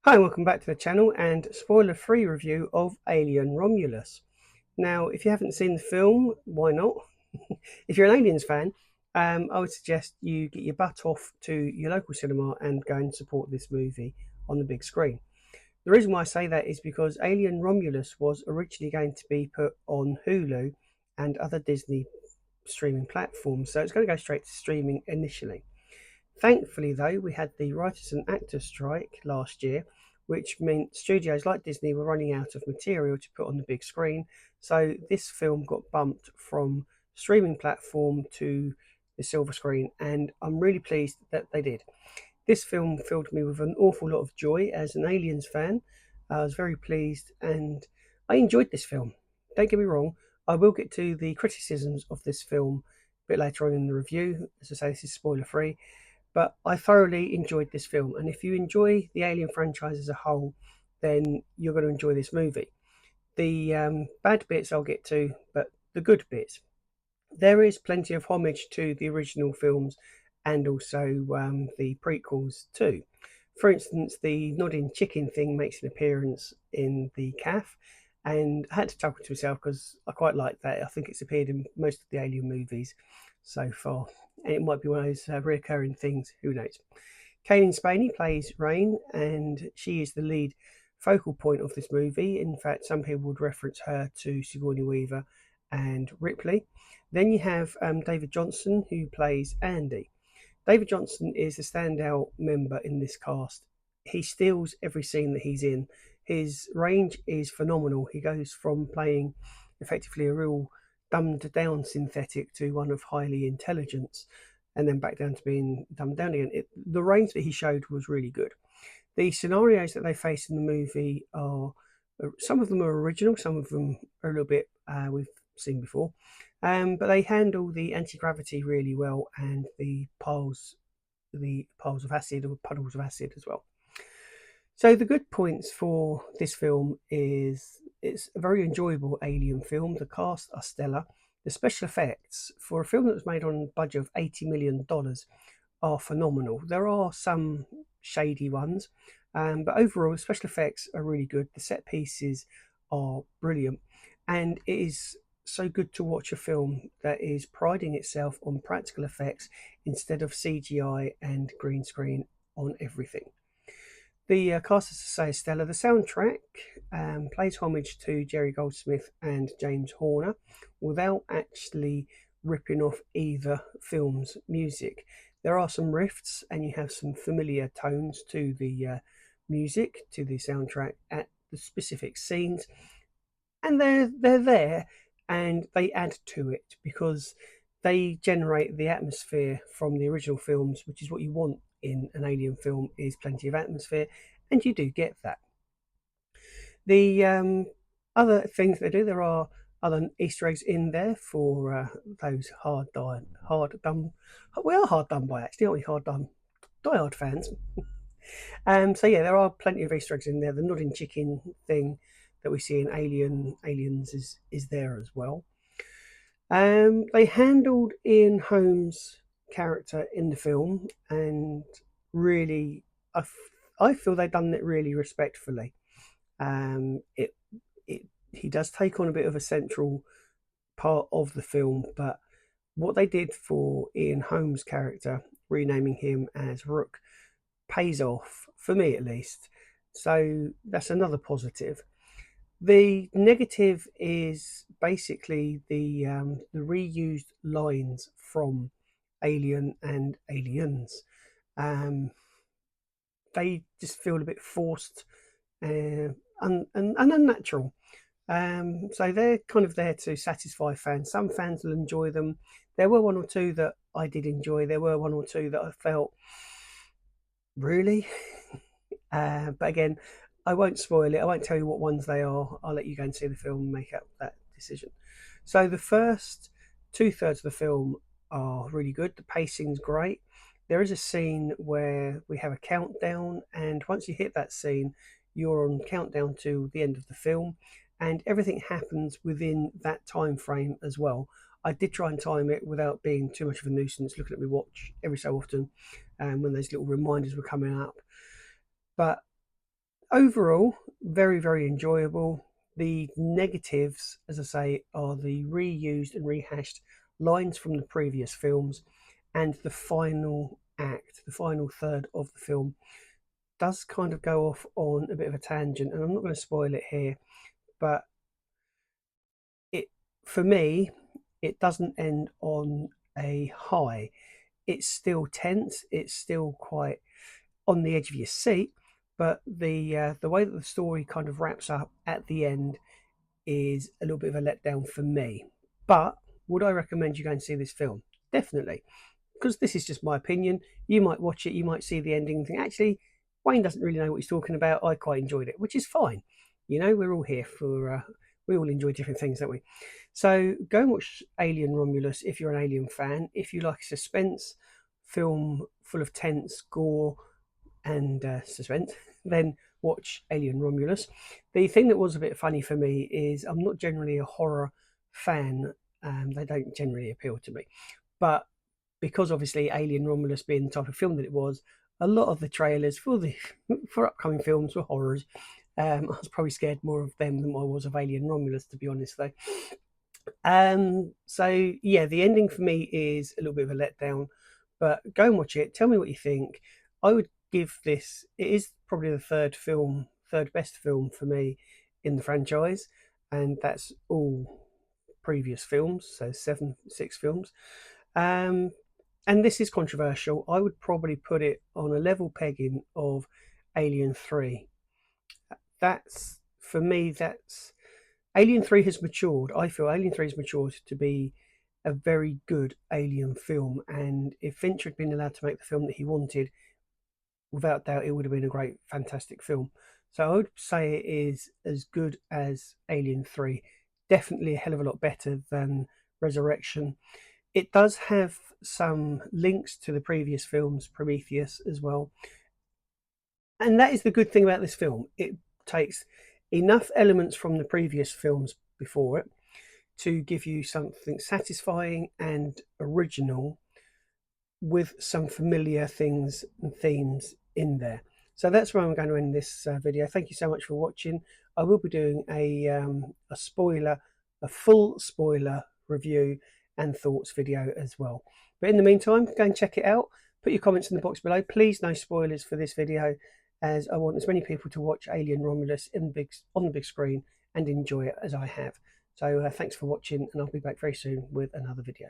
Hi and welcome back to the channel and spoiler-free review of Alien Romulus. Now, if you haven't seen the film, why not? If you're an Aliens fan, I would suggest you get your butt off to your local cinema and go and support this movie on the big screen. The reason why I say that is because Alien Romulus was originally going to be put on Hulu and other Disney streaming platforms, so it's going to go straight to streaming initially. Thankfully, though, we had the writers and actors strike last year, which meant studios like Disney were running out of material to put on the big screen. So this film got bumped from streaming platform to the silver screen, and I'm really pleased that they did. This film filled me with an awful lot of joy as an Aliens fan. I was very pleased and I enjoyed this film. Don't get me wrong, I will get to the criticisms of this film a bit later on in the review. As I say, this is spoiler free. But I thoroughly enjoyed this film, and if you enjoy the Alien franchise as a whole, then you're going to enjoy this movie. The bad bits I'll get to, but the good bits. There is plenty of homage to the original films and also the prequels too. For instance, the nodding chicken thing makes an appearance in the calf, and I had to chuckle to myself because I quite like that. I think it's appeared in most of the Alien movies so far, and it might be one of those recurring things. Who knows? Kayleen Spaney plays Rain, and she is the lead focal point of this movie. In fact, some people would reference her to Sigourney Weaver and Ripley. Then you have David Johnson, who plays Andy. David Johnson is the standout member in this cast. He steals every scene that he's in. His range is phenomenal. He goes from playing effectively a real dumbed down synthetic to one of highly intelligence, and then back down to being dumbed down again. The range that he showed was really good. The scenarios that they face in the movie are some of them are original, some of them are a little bit we've seen before, but they handle the anti gravity really well and the piles of acid or puddles of acid as well. So the good points for this film is it's a very enjoyable alien film. The cast are stellar. The special effects for a film that was made on a budget of $80 million are phenomenal. There are some shady ones, but overall, the special effects are really good. The set pieces are brilliant, and it is so good to watch a film that is priding itself on practical effects instead of CGI and green screen on everything. The cast, as I say, is stellar. The soundtrack plays homage to Jerry Goldsmith and James Horner without actually ripping off either film's music. There are some riffs, and you have some familiar tones to the music, to the soundtrack at the specific scenes, and they're there, and they add to it because they generate the atmosphere from the original films, which is what you want in an alien film, is plenty of atmosphere, and you do get that. The other things they do, there are other Easter eggs in there for those we are hard done by actually, aren't we? Hard done, diehard fans. So yeah, there are plenty of Easter eggs in there. The nodding chicken thing that we see in Aliens is there as well. They handled Ian Holmes' character in the film, and really, I feel they've done it really respectfully. It he does take on a bit of a central part of the film, but what they did for Ian Holmes' character, renaming him as Rook, pays off for me at least. So that's another positive. The negative is basically the reused lines from Alien and Aliens. Um, they just feel a bit forced and unnatural. So they're kind of there to satisfy fans. Some fans will enjoy them. There were one or two that I did enjoy. There were one or two that I felt really. But again, I won't spoil it. I won't tell you what ones they are. I'll let you go and see the film and make up that decision. So the first two-thirds of the film are really good. The pacing's great. There is a scene where we have a countdown, and once you hit that scene, you're on countdown to the end of the film, and everything happens within that time frame as well. I did try and time it without being too much of a nuisance, looking at my watch every so often, when those little reminders were coming up. But Overall, very, very enjoyable. The negatives, as I say, are the reused and rehashed lines from the previous films, and the final act, the final third of the film, does kind of go off on a bit of a tangent, and I'm not going to spoil it here, but it, for me, it doesn't end on a high. It's still tense. It's still quite on the edge of your seat, but the way that the story kind of wraps up at the end is a little bit of a letdown for me. But would I recommend you go and see this film? Definitely, because this is just my opinion. You might watch it, you might see the ending and think, actually, Wayne doesn't really know what he's talking about. I quite enjoyed it, which is fine. You know, we're all here for, we all enjoy different things, don't we? So go and watch Alien Romulus if you're an Alien fan. If you like a suspense film full of tense gore and suspense, then watch Alien Romulus. The thing that was a bit funny for me is I'm not generally a horror fan. They don't generally appeal to me. But because obviously Alien Romulus being the type of film that it was, a lot of the trailers for the for upcoming films were horrors. I was probably scared more of them than I was of Alien Romulus, to be honest, though. So yeah, the ending for me is a little bit of a letdown, but go and watch it. Tell me what you think. I would give this. It is probably the third best film for me in the franchise, and that's all previous films, so six films. Um, and this is controversial. I would probably put it on a level pegging of Alien 3. That's for me. That's Alien 3 has matured. I feel Alien 3 has matured to be a very good Alien film. And if Fincher had been allowed to make the film that he wanted, without doubt, it would have been a great, fantastic film. So I would say it is as good as Alien 3. Definitely a hell of a lot better than Resurrection. It does have some links to the previous films, Prometheus as well. And that is the good thing about this film. It takes enough elements from the previous films before it to give you something satisfying and original with some familiar things and themes in there. So that's where I'm going to end this video. Thank you so much for watching. I will be doing a spoiler, a full spoiler review and thoughts video as well. But in the meantime, go and check it out. Put your comments in the box below. Please, no spoilers for this video, as I want as many people to watch Alien Romulus on the big screen and enjoy it as I have. So thanks for watching, and I'll be back very soon with another video.